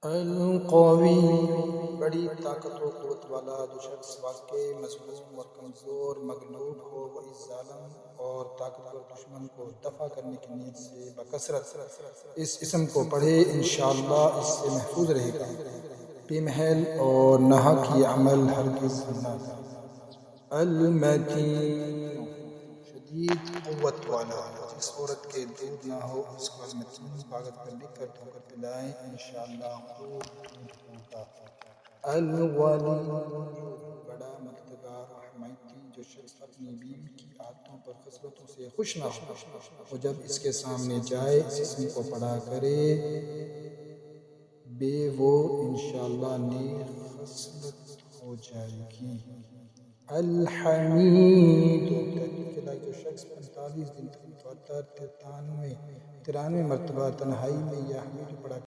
القوی بڑی طاقت و قوت والا جو شخص واقعی مظلوم اور کمزور مغلوب ہو، وہ اس ظالم اور طاقتور دشمن کو دفع کرنے کی نیت سے بکثرت اس اسم کو پڑھے، انشاءاللہ اس سے محفوظ رہے گا۔ بے محل اور ناحق یہ عمل ہرگز نہ کرے۔ المتین شدید قوت والا، جس عورت کے دودھ نہ ہو اس کو المتین کاغذ پر لکھ کر دھو کر پلائیں، انشاءاللہ خوب دودھ ہوگا۔ الولی بڑا مددگار اور حمایتی، جو شخص اپنی بیوی کی عادتوں پر خصلتوں سے خوش نہ ہو، وہ جب اس کے سامنے جائے اس اسم کو پڑھا کرے، بے وہ انشاءاللہ نیک خصلت ہو جائے گی۔ الحمید تحریر کے لائق، جو شخص 45 دن تک متواتر 93 مرتبہ تنہائی میں یا حمید پڑھا